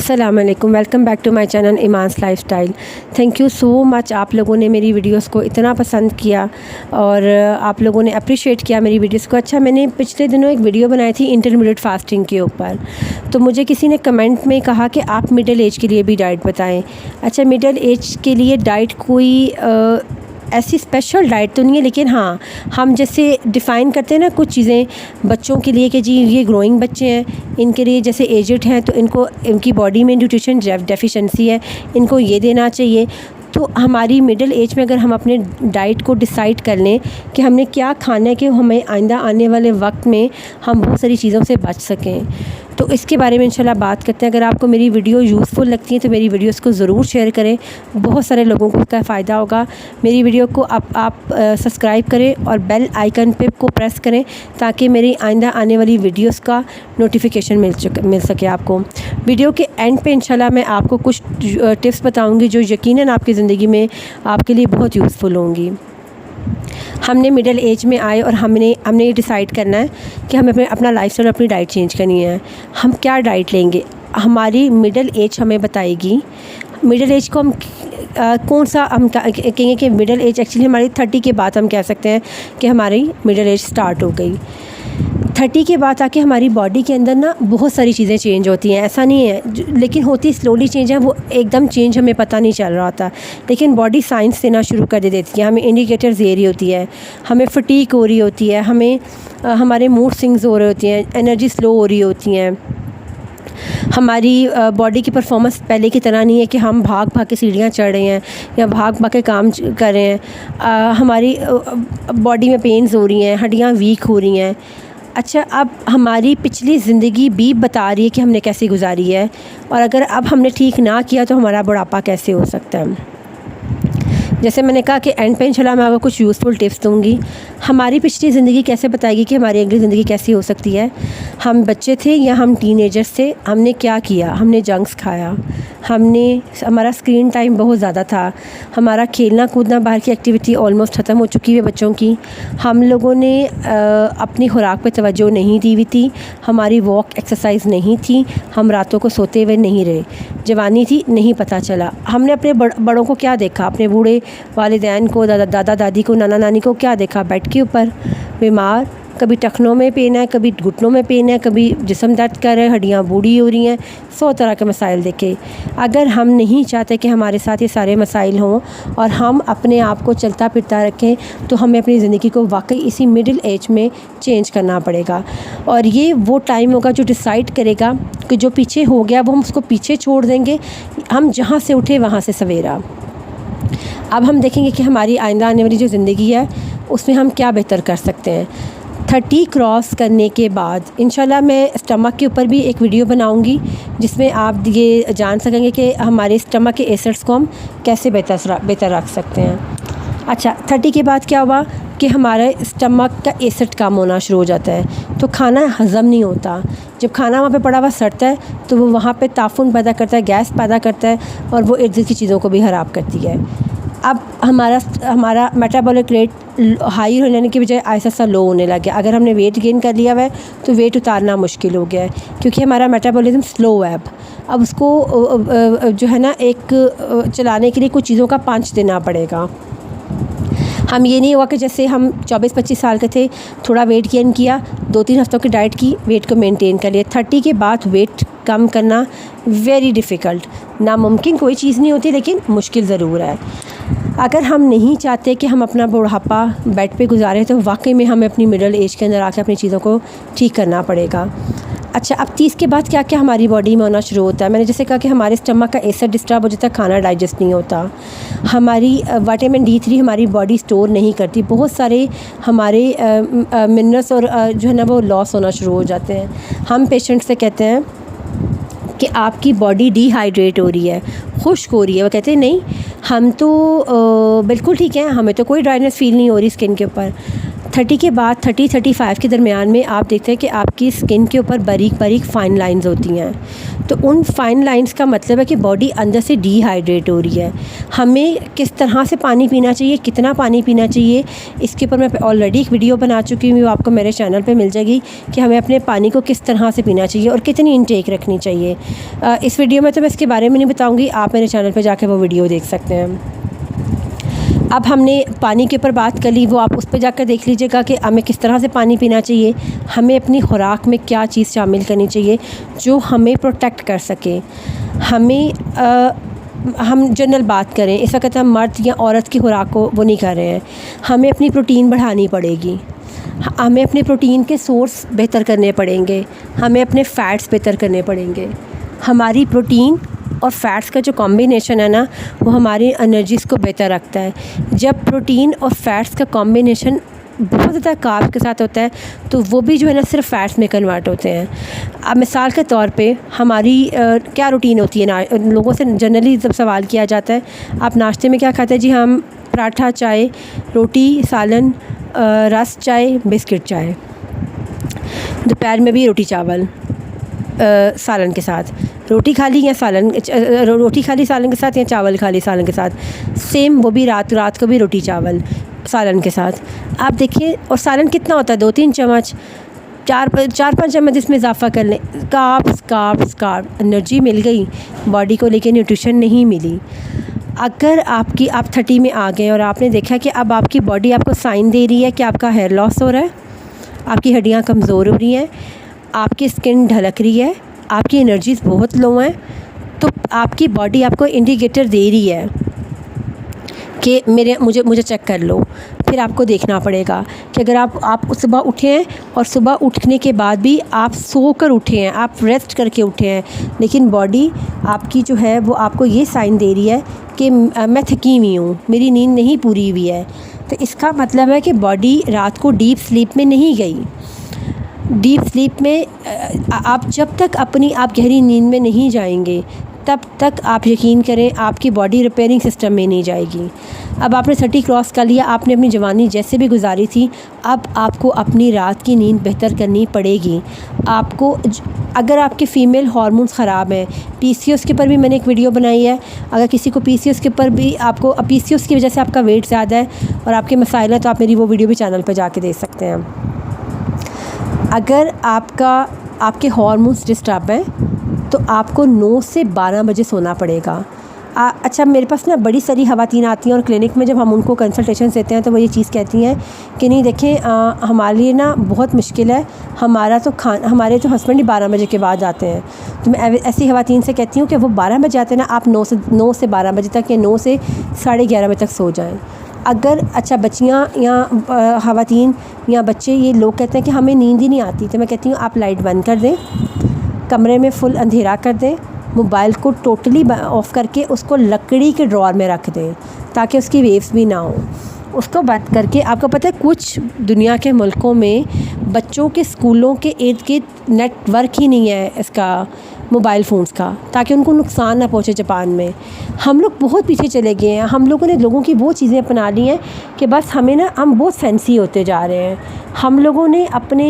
अस्सलाम वालेकुम, welcome back to my channel Iman's lifestyle. Thank you so much, आप लोगों ने मेरी वीडियोस को इतना पसंद किया और आप लोगों ने अप्रिशिएट किया मेरी वीडियोस को। अच्छा, मैंने पिछले दिनों एक वीडियो बनाई थी इंटरमीडिएट फास्टिंग के ऊपर, तो मुझे किसी ने कमेंट में कहा कि आप मिडिल एज के लिए भी डाइट बताएं। अच्छा, मिडिल एज के लिए डाइट कोई ऐसी स्पेशल डाइट तो नहीं है, लेकिन हाँ, हम जैसे डिफ़ाइन करते हैं ना कुछ चीज़ें बच्चों के लिए कि जी ये ग्रोइंग बच्चे हैं, इनके लिए जैसे एजड हैं तो इनको इनकी बॉडी में न्यूट्रिशन डेफिशिएंसी है, इनको ये देना चाहिए। तो हमारी मिडिल एज में अगर हम अपने डाइट को डिसाइड कर लें कि हमने क्या खाना है कि हमें आइंदा आने वाले वक्त में हम बहुत सारी चीज़ों से बच सकें, तो इसके बारे में इंशाल्लाह बात करते हैं। अगर आपको मेरी वीडियो यूज़फुल लगती है तो मेरी वीडियोस को ज़रूर शेयर करें, बहुत सारे लोगों को उसका फ़ायदा होगा। मेरी वीडियो को आप सब्सक्राइब करें और बेल आइकन पे को प्रेस करें ताकि मेरी आइंदा आने वाली वीडियोस का नोटिफिकेशन मिल सके आपको। वीडियो के एंड पे इंशाल्लाह मैं आपको कुछ टिप्स बताऊँगी जो यकीनन आपकी ज़िंदगी में आपके लिए बहुत यूज़फुल होंगी। हमने मिडिल एज में आए और हमने ये डिसाइड करना है कि हमें अपना लाइफस्टाइल, अपनी डाइट चेंज करनी है। हम क्या डाइट लेंगे, हमारी मिडिल एज हमें बताएगी। मिडिल एज को हम कौन सा हम कहेंगे कि मिडिल एज एक्चुअली हमारी 30 के बाद हम कह सकते हैं कि हमारी मिडिल एज स्टार्ट हो गई। 30 के बाद आके हमारी बॉडी के अंदर ना बहुत सारी चीज़ें चेंज होती हैं, ऐसा नहीं है, लेकिन होती स्लोली चेंज है, वो एकदम चेंज हमें पता नहीं चल रहा होता, लेकिन बॉडी साइंस देना शुरू कर देती है। हमें इंडिकेटर्स दे रही होती है, हमें फटीक हो रही होती है, हमें हमारे मूड स्विंग्स हो रहे होती हैं, एनर्जी स्लो हो रही होती हैं। हमारी बॉडी की परफॉर्मेंस पहले की तरह नहीं है कि हम भाग भाग के सीढ़ियाँ चढ़ रहे हैं या भाग भाग के काम कर रहे हैं। हमारी बॉडी में पेन्स हो रही हैं, हड्डियाँ वीक हो रही हैं। अच्छा, अब हमारी पिछली ज़िंदगी भी बता रही है कि हमने कैसे गुजारी है, और अगर अब हमने ठीक ना किया तो हमारा बुढ़ापा कैसे हो सकता है। जैसे मैंने कहा कि एंड पे इंशाल्लाह मैं आपको कुछ यूज़फुल टिप्स दूंगी। हमारी पिछली ज़िंदगी कैसे बताएगी कि हमारी अगली ज़िंदगी कैसी हो सकती है। हम बच्चे थे या हम टीनेजर्स थे, हमने क्या किया, हमने जंक्स खाया, हमारा स्क्रीन टाइम बहुत ज़्यादा था, हमारा खेलना कूदना, बाहर की एक्टिविटी ऑलमोस्ट ख़त्म हो चुकी है बच्चों की। हम लोगों ने अपनी खुराक पे तवज्जो नहीं दी हुई थी, हमारी वॉक एक्सरसाइज नहीं थी, हम रातों को सोते हुए नहीं रहे, जवानी थी नहीं पता चला। हमने अपने बड़ों को क्या देखा, अपने बूढ़े वालिदैन को, दादा दादी को, नाना नानी को क्या देखा, बेड के ऊपर बीमार, कभी टखनों में पेन है, कभी घुटनों में पेन है, कभी जिस्म दर्द कर रहा है, हड्डियाँ बूढ़ी हो रही हैं, 100 तरह के मसाइल देखे। अगर हम नहीं चाहते कि हमारे साथ ये सारे मसाइल हों और हम अपने आप को चलता फिरता रखें, तो हमें अपनी ज़िंदगी को वाकई इसी मिडिल एज में चेंज करना पड़ेगा। और ये वो टाइम होगा जो डिसाइड करेगा कि जो पीछे हो गया वो हम उसको पीछे छोड़ देंगे, हम जहाँ से उठे वहाँ से सवेरा। अब हम देखेंगे कि हमारी आइंदा आने वाली जो ज़िंदगी है उसमें हम क्या बेहतर कर सकते हैं। 30 क्रॉस करने के बाद इंशाल्लाह मैं स्टमक के ऊपर भी एक वीडियो बनाऊंगी जिसमें आप ये जान सकेंगे कि हमारे स्टमक के एसिड्स को हम कैसे बेहतर रख सकते हैं। अच्छा, 30 के बाद क्या हुआ कि हमारे स्टमक का एसिड कम होना शुरू हो जाता है, तो खाना हज़म नहीं होता। जब खाना वहाँ पे पड़ा हुआ सड़ता है तो वो वहाँ पे ताफून पैदा करता है, गैस पैदा करता है, और वो इर्द गिर्द की चीज़ों को भी ख़राब करती है। अब हमारा मेटाबॉलिक रेट हाई होने की बजाय आहिस्ता आहिस्ता लो होने लग गया। अगर हमने वेट गेन कर लिया हुआ है तो वेट उतारना मुश्किल हो गया है, क्योंकि हमारा मेटाबॉलिज्म स्लो है। अब उसको जो है ना एक चलाने के लिए कुछ चीज़ों का पंच देना पड़ेगा। हम ये नहीं हुआ कि जैसे हम 24-25 साल के थे, थोड़ा वेट गेन किया, 2-3 हफ्तों की डाइट की, वेट को मेंटेन कर लिया। 30 के बाद वेट कम करना वेरी डिफ़िकल्ट, नामुमकिन कोई चीज़ नहीं होती, लेकिन मुश्किल ज़रूर है। अगर हम नहीं चाहते कि हम अपना बुढ़ापा बेड पे गुजारें तो वाकई में हमें अपनी मिडिल एज के अंदर आकर अपनी चीज़ों को ठीक करना पड़ेगा। अच्छा, अब 30 के बाद क्या क्या हमारी बॉडी में होना शुरू होता है। मैंने जैसे कहा कि हमारे स्टमक का एसिड डिस्टर्ब हो जाता है, खाना डाइजेस्ट नहीं होता, हमारी विटामिन D3 हमारी बॉडी स्टोर नहीं करती, बहुत सारे हमारे मिनरल्स और जो है ना वो लॉस होना शुरू हो जाते हैं। हम पेशेंट से कहते हैं कि आपकी बॉडी डिहाइड्रेट हो रही है, खुश्क हो रही है, वो कहते हैं नहीं हम तो बिल्कुल ठीक है, हमें तो कोई ड्राइनेस फील नहीं हो रही स्किन के ऊपर। 30 के बाद 30-35 के दरमियान में आप देखते हैं कि आपकी स्किन के ऊपर बारीक बारीक फ़ाइन लाइंस होती हैं। तो उन फ़ाइन लाइंस का मतलब है कि बॉडी अंदर से डिहाइड्रेट हो रही है। हमें किस तरह से पानी पीना चाहिए, कितना पानी पीना चाहिए, इसके ऊपर मैं ऑलरेडी एक वीडियो बना चुकी हूँ, आपको मेरे चैनल पे मिल जाएगी कि हमें अपने पानी को किस तरह से पीना चाहिए और कितनी इनटेक रखनी चाहिए। इस वीडियो में तो मैं इसके बारे में नहीं बताऊँगी, आप मेरे चैनल पर जाकर वो वीडियो देख सकते हैं। अब हमने पानी के ऊपर बात कर ली, वो आप उस पर जाकर देख लीजिएगा कि हमें किस तरह से पानी पीना चाहिए, हमें अपनी खुराक में क्या चीज़ शामिल करनी चाहिए जो हमें प्रोटेक्ट कर सके। हम जनरल बात करें, इस वक्त हम मर्द या औरत की खुराक को वो नहीं कर रहे हैं। हमें अपनी प्रोटीन बढ़ानी पड़ेगी, हमें अपने प्रोटीन के सोर्स बेहतर करने पड़ेंगे, हमें अपने फ़ैट्स बेहतर करने पड़ेंगे। हमारी प्रोटीन और फ़ैट्स का जो कॉम्बिनेशन है ना, वो हमारी एनर्जीज़ को बेहतर रखता है। जब प्रोटीन और फ़ैट्स का कॉम्बिनेशन बहुत ज़्यादा कार्ब के साथ होता है तो वो भी जो है ना सिर्फ फ़ैट्स में कन्वर्ट होते हैं। अब मिसाल के तौर पे हमारी क्या रूटीन होती है ना, लोगों से जनरली जब सवाल किया जाता है आप नाश्ते में क्या खाते हैं, जी हम पराठा, चाय, रोटी, सालन, रस, चाय, बिस्किट, चाय। दोपहर में भी रोटी चावल सालन के साथ, रोटी खा ली या सालन, रोटी खा ली सालन के साथ या चावल खा ली सालन के साथ, सेम वो भी रात को भी रोटी चावल सालन के साथ। आप देखिए, और सालन कितना होता है, 2-3 चम्मच, 4-5 चम्मच इसमें इजाफ़ा कर लें। कार्ब्स, एनर्जी मिल गई बॉडी को, लेकिन न्यूट्रिशन नहीं मिली। अगर आप 30 में आ गए और आपने देखा कि अब आपकी बॉडी आपको साइन दे रही है कि आपका हेयर लॉस हो रहा है, आपकी हड्डियाँ कमज़ोर हो रही हैं, आपकी स्किन ढलक रही है, आपकी एनर्जीज़ बहुत लो हैं, तो आपकी बॉडी आपको इंडिकेटर दे रही है कि मुझे चेक कर लो। फिर आपको देखना पड़ेगा कि अगर आप सुबह उठे हैं और सुबह उठने के बाद भी आप सोकर उठे हैं, आप रेस्ट करके उठे हैं, लेकिन बॉडी आपकी जो है वो आपको ये साइन दे रही है कि मैं थकी हुई हूँ, मेरी नींद नहीं पूरी हुई है, तो इसका मतलब है कि बॉडी रात को डीप स्लीप में नहीं गई। डीप स्लीप में आप जब तक आप गहरी नींद में नहीं जाएंगे तब तक आप यकीन करें आपकी बॉडी रिपेयरिंग सिस्टम में नहीं जाएगी। अब आपने 30 क्रॉस कर लिया, आपने अपनी जवानी जैसे भी गुजारी थी, अब आपको अपनी रात की नींद बेहतर करनी पड़ेगी। आपको अगर आपके फ़ीमेल हार्मोन्स ख़राब हैं, पीसीओएस के ऊपर भी मैंने एक वीडियो बनाई है, अगर किसी को पीसीओएस के ऊपर भी आपको पीसीओएस की वजह से आपका वेट ज़्यादा है और आपके मसाइल हैं, तो आप मेरी वो वीडियो भी चैनल पर जाके देख सकते हैं। अगर आपके हार्मोन्स डिस्टर्ब हैं तो आपको 9 से 12 बजे सोना पड़ेगा। अच्छा, मेरे पास ना बड़ी सारी ख़वातीन आती हैं और क्लिनिक में जब हम उनको कंसल्टेशन देते हैं तो वो ये चीज़ कहती हैं कि नहीं देखें, हमारे लिए ना बहुत मुश्किल है, हमारे जो हस्बैंड ही 12 बजे के बाद आते हैं। तो मैं ऐसी ख़वातीन से कहती हूँ कि वो 12 बजे आते हैं ना, आप 9 से 12 बजे तक या 9 से 11:30 बजे तक सो जाएँ। अगर अच्छा बच्चियाँ या ख़वातीन या बच्चे, ये लोग कहते हैं कि हमें नींद ही नहीं आती, तो मैं कहती हूँ आप लाइट बंद कर दें, कमरे में फुल अंधेरा कर दें, मोबाइल को टोटली ऑफ़ करके उसको लकड़ी के ड्रॉअर में रख दें ताकि उसकी वेव्स भी ना हो। उसको बंद करके, आपको पता है कुछ दुनिया के मुल्कों में बच्चों के स्कूलों के इर्द गिर्द नेटवर्क ही नहीं है इसका, मोबाइल फ़ोन्स का, ताकि उनको नुकसान ना पहुँचे। जापान में हम लोग बहुत पीछे चले गए हैं, हम लोगों ने लोगों की वो चीज़ें अपना ली हैं कि बस हम बहुत फैंसी होते जा रहे हैं। हम लोगों ने अपने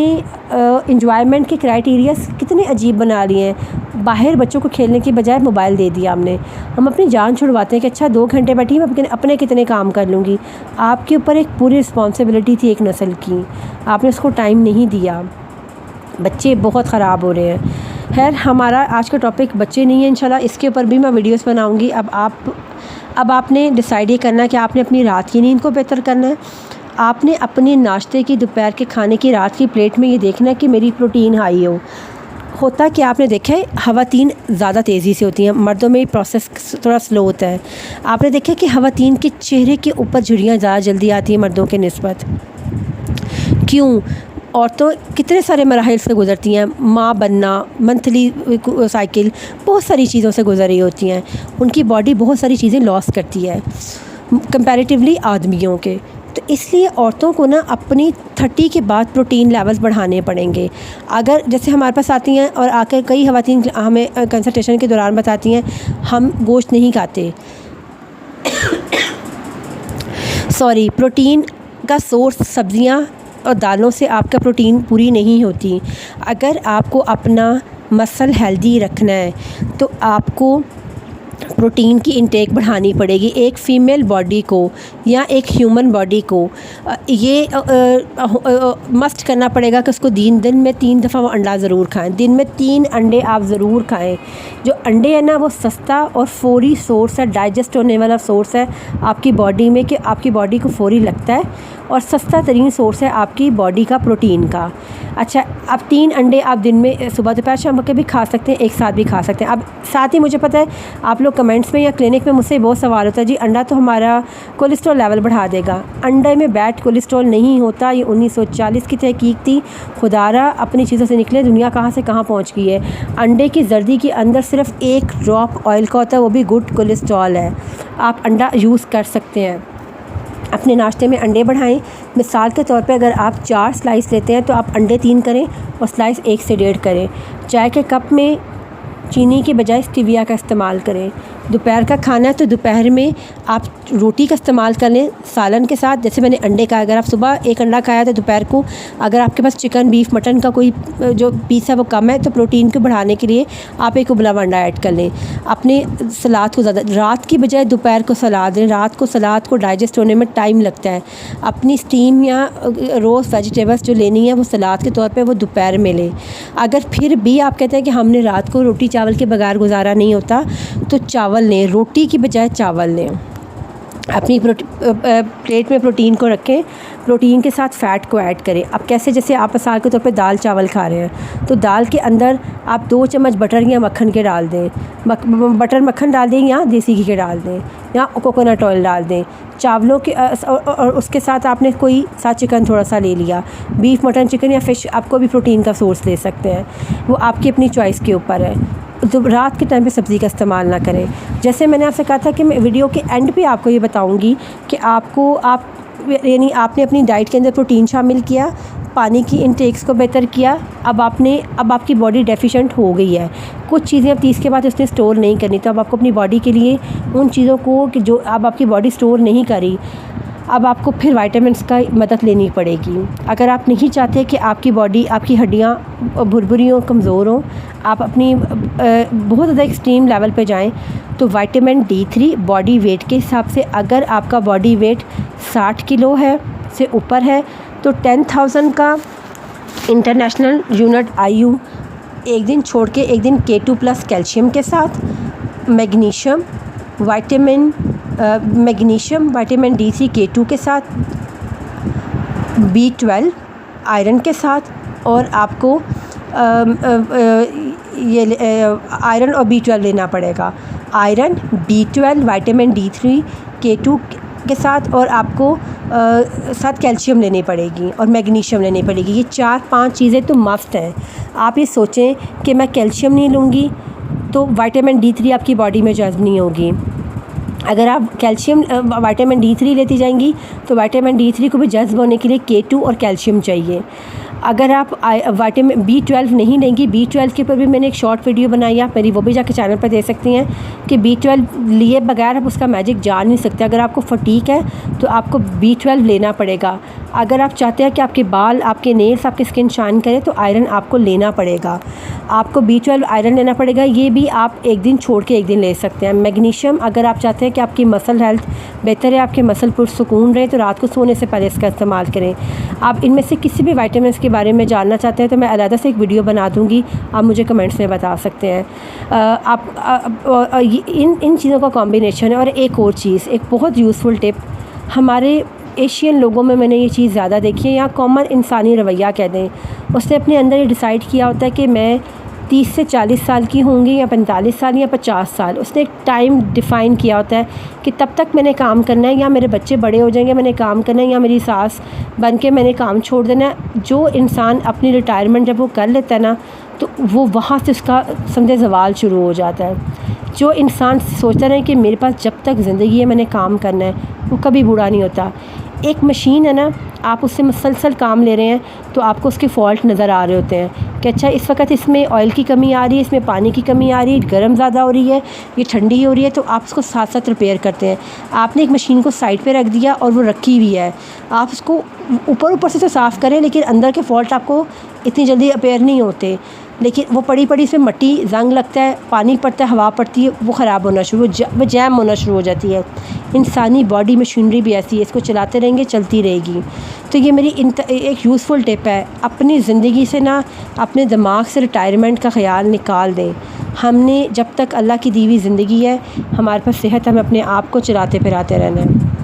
इंजॉयमेंट के क्राइटेरियाज़ कितने अजीब बना लिए हैं। बाहर बच्चों को खेलने की बजाय मोबाइल दे दिया हमने। हम अपनी जान छुड़वाते हैं कि अच्छा 2 घंटे बैठी मैं अपने कितने काम कर लूँगी। आपके ऊपर एक पूरी रिस्पॉन्सिबिलिटी थी एक नस्ल की, आपने उसको टाइम नहीं दिया। बच्चे बहुत ख़राब हो रहे हैं। खैर, हमारा आज का टॉपिक बच्चे नहीं है, इंशाल्लाह इसके ऊपर भी मैं वीडियोस बनाऊंगी। अब आपने डिसाइड ये करना है कि आपने अपनी रात की नींद को बेहतर करना है। आपने अपने नाश्ते की, दोपहर के खाने की, रात की प्लेट में ये देखना है कि मेरी प्रोटीन हाई होता कि आपने देखा है ख़वातीन ज़्यादा तेज़ी से होती हैं, मर्दों में प्रोसेस थोड़ा स्लो होता है। आपने देखा कि ख़वातीन के चेहरे के ऊपर झुर्रियाँ ज़्यादा जल्दी आती हैं मर्दों के निस्बत। क्यों? औरतों कितने सारे मराहिल से गुज़रती हैं, माँ बनना, मंथली साइकिल, बहुत सारी चीज़ों से गुज़र रही होती हैं। उनकी बॉडी बहुत सारी चीज़ें लॉस करती है कंपैरेटिवली आदमियों के। तो इसलिए औरतों को ना अपनी 30 के बाद प्रोटीन लेवल्स बढ़ाने पड़ेंगे। अगर जैसे हमारे पास आती हैं और आकर कई ख़वातीन हमें कंसल्टेशन के दौरान बताती हैं हम गोश्त नहीं खाते प्रोटीन का सोर्स सब्ज़ियाँ और दालों से आपका प्रोटीन पूरी नहीं होती। अगर आपको अपना मसल हेल्दी रखना है तो आपको प्रोटीन की इंटेक बढ़ानी पड़ेगी। एक फ़ीमेल बॉडी को या एक ह्यूमन बॉडी को ये मस्ट करना पड़ेगा कि उसको दिन में 3 दफ़ा वो अंडा ज़रूर खाएं। दिन में 3 अंडे आप ज़रूर खाएं। जो अंडे है ना वो सस्ता और फौरी सोर्स है, डाइजेस्ट होने वाला सोर्स है आपकी बॉडी में, कि आपकी बॉडी को फौरी लगता है, और सस्ता तरीन सोर्स है आपकी बॉडी का प्रोटीन का। अच्छा, अब 3 अंडे आप दिन में सुबह दोपहर शाम के भी खा सकते हैं, एक साथ भी खा सकते हैं। अब साथ ही मुझे पता है आप लोग कमेंट्स में या क्लिनिक में मुझसे बहुत सवाल होता है, जी अंडा तो हमारा कोलेस्ट्रॉल लेवल बढ़ा देगा। अंडे में बैड कोलेस्ट्रॉल नहीं होता। ये 1940 की तहकीक थी। खुदारा अपनी चीज़ों से निकले, दुनिया कहाँ से कहाँ पहुँच गई है। अंडे की जर्दी के अंदर सिर्फ 1 ड्रॉप ऑयल का होता है, वो भी गुड कोलेस्ट्रॉल है। आप अंडा यूज़ कर सकते हैं। अपने नाश्ते में अंडे बढ़ाएं। मिसाल के तौर पे अगर आप 4 स्लाइस लेते हैं तो आप अंडे 3 करें और स्लाइस 1 से 1.5 करें। चाय के कप में चीनी के बजाय स्टीविया का इस्तेमाल करें। दोपहर का खाना है तो दोपहर में आप रोटी का इस्तेमाल कर लें सालन के साथ। जैसे मैंने अंडे का, अगर आप सुबह 1 अंडा खाया तो दोपहर को अगर आपके पास चिकन, बीफ, मटन का कोई जो पीस है वो कम है तो प्रोटीन को बढ़ाने के लिए आप एक उबला हुआ अंडा ऐड कर लें। अपने सलाद को ज़्यादा, रात की बजाय दोपहर को सलाद दें। रात को सलाद को डाइजेस्ट होने में टाइम लगता है। अपनी स्टीम या रोज़ वेजिटेबल्स जो लेनी है वो सलाद के तौर पर वो दोपहर में लें। अगर फिर भी आप कहते हैं कि हमने रात को रोटी चावल के बगैर गुजारा नहीं होता तो चावल लें, रोटी की बजाय चावल लें। अपनी प्लेट में प्रोटीन को रखें, प्रोटीन के साथ फ़ैट को ऐड करें। अब कैसे, जैसे आप मिसाल के तौर पे दाल चावल खा रहे हैं तो दाल के अंदर आप 2 चम्मच बटर या मक्खन के डाल दें। बटर मक्खन डाल दें या देसी घी के डाल दें या कोकोनट ऑयल डाल दें। चावलों के और उसके साथ आपने कोई साथ चिकन थोड़ा सा ले लिया, बीफ, मटन, चिकन या फ़िश, आपको भी प्रोटीन का सोर्स ले सकते हैं, वो आपकी अपनी चॉइस के ऊपर है। तो रात के टाइम पे सब्ज़ी का इस्तेमाल ना करें। जैसे मैंने आपसे कहा था कि मैं वीडियो के एंड पे आपको ये बताऊंगी कि यानी आपने अपनी डाइट के अंदर प्रोटीन शामिल किया, पानी की इनटेक्स को बेहतर किया। अब आपकी बॉडी डेफिशिएंट हो गई है। कुछ चीज़ें अब 30 के बाद उसने स्टोर नहीं करनी, तो अब आपको अपनी बॉडी के लिए उन चीज़ों को कि जो अब आपकी बॉडी स्टोर नहीं करी, अब आपको फिर विटामिन्स का मदद लेनी पड़ेगी। अगर आप नहीं चाहते कि आपकी बॉडी, आपकी हड्डियाँ भुरभुरी हों, कमज़ोर हों, आप अपनी बहुत ज़्यादा एक्सट्रीम लेवल पे जाएं, तो विटामिन D3 बॉडी वेट के हिसाब से, अगर आपका बॉडी वेट 60 किलो है से ऊपर है तो 10,000 का इंटरनेशनल यूनिट IU एक दिन छोड़ के एक दिन K2+ कैल्शियम के साथ, मैग्नीशियम, विटामिन D3 K2 के साथ, B12 आयरन के साथ, और आपको आयरन और B12 लेना पड़ेगा। Iron, B12, vitamin D3 K2 के साथ, और आपको साथ कैल्शियम लेनी पड़ेगी और मैग्नीशियम लेनी पड़ेगी। ये 4-5 चीज़ें तो मस्ट हैं। आप ये सोचें कि मैं कैल्शियम नहीं लूँगी तो विटामिन D3 आपकी बॉडी में जज़्ब नहीं होगी। अगर आप विटामिन D3 लेती जाएंगी तो विटामिन D3 को भी जज़्ब होने के लिए K2 और कैल्शियम चाहिए। अगर आप विटामिन B12 नहीं लेंगी, B12 के ऊपर भी मैंने एक शॉर्ट वीडियो बनाई है, आप मेरी वो भी जाके चैनल पर दे सकती हैं कि B12 लिए बगैर आप उसका मैजिक जान नहीं सकते। अगर आपको फटीक है तो आपको B12 लेना पड़ेगा। अगर आप चाहते हैं कि आपके बाल, आपके नेल्स, आपकी स्किन शाइन करे तो आयरन आपको लेना पड़ेगा। आपको B12 आयरन लेना पड़ेगा, ये भी आप एक दिन छोड़ के एक दिन ले सकते हैं। मैग्नीशियम, अगर आप चाहते हैं कि आपकी मसल हेल्थ बेहतर है, आपके मसल पुरसुकून रहे, तो रात को सोने से पहले इसका इस्तेमाल करें। आप इनमें से किसी भी विटामिन के बारे में जानना चाहते हैं तो मैं अलग से एक वीडियो बना दूंगी, आप मुझे कमेंट्स में बता सकते हैं। इन चीज़ों का कॉम्बिनेशन है। और एक और चीज़, एक बहुत यूज़फुल टिप, हमारे एशियन लोगों में मैंने ये चीज़ ज़्यादा देखी है, या कॉमन इंसानी रवैया कह दें, उसने अपने अंदर ये डिसाइड किया होता है कि मैं 30 से 40 साल की होंगी या 45 साल या 50 साल। उसने एक टाइम डिफ़ाइन किया होता है कि तब तक मैंने काम करना है, या मेरे बच्चे बड़े हो जाएंगे मैंने काम करना है, या मेरी सास बन के मैंने काम छोड़ देना है। जो इंसान अपनी रिटायरमेंट जब वो कर लेता है ना, तो वो वहाँ से उसका समझे ज़वाल शुरू हो जाता है। जो इंसान सोचता रहे कि मेरे पास जब तक ज़िंदगी है मैंने काम करना है, वो कभी बूढ़ा नहीं होता। एक मशीन है ना, आप उससे मुसलसल काम ले रहे हैं तो आपको उसके फॉल्ट नज़र आ रहे होते हैं कि अच्छा इस वक्त इसमें ऑयल की कमी आ रही है, इसमें पानी की कमी आ रही है, गर्म ज़्यादा हो रही है, ये ठंडी हो रही है, तो आप उसको साथ साथ रिपेयर करते हैं। आपने एक मशीन को साइड पे रख दिया और वो रखी हुई है, आप उसको ऊपर से तो साफ़ करें, लेकिन अंदर के फॉल्ट आपको इतनी जल्दी रिपेयर नहीं होते। लेकिन वो पड़ी इसमें मट्टी जंग लगता है, पानी पड़ता है, हवा पड़ती है, वो ख़राब होना शुरू, वो जैम होना शुरू हो जाती है। इंसानी बॉडी मशीनरी भी ऐसी है, इसको चलाते रहेंगे चलती रहेगी। तो ये मेरी एक यूज़फुल टिप है, अपनी ज़िंदगी से ना अपने दिमाग से रिटायरमेंट का ख़्याल निकाल दें। हमने जब तक अल्लाह की दी हुई ज़िंदगी है, हमारे पास सेहत, हमें अपने आप को चलाते फिराते रहना है।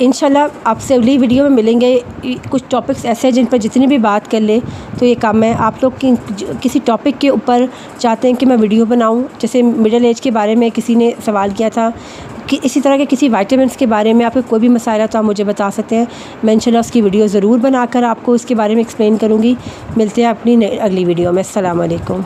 इंशाल्लाह आपसे अगली वीडियो में मिलेंगे। कुछ टॉपिक्स ऐसे हैं जिन पर जितनी भी बात कर ले तो ये कम है। आप लोग किसी टॉपिक के ऊपर चाहते हैं कि मैं वीडियो बनाऊं, जैसे मिडिल एज के बारे में किसी ने सवाल किया था, कि इसी तरह के किसी विटामिन्स के बारे में आपको कोई भी मसाइल है तो आप मुझे बता सकते हैं। मैं इंशाल्लाह उसकी वीडियो ज़रूर बनाकर आपको इसके बारे में एक्सप्लेन करूँगी। मिलते हैं अपनी अगली वीडियो में। अस्सलाम वालेकुम।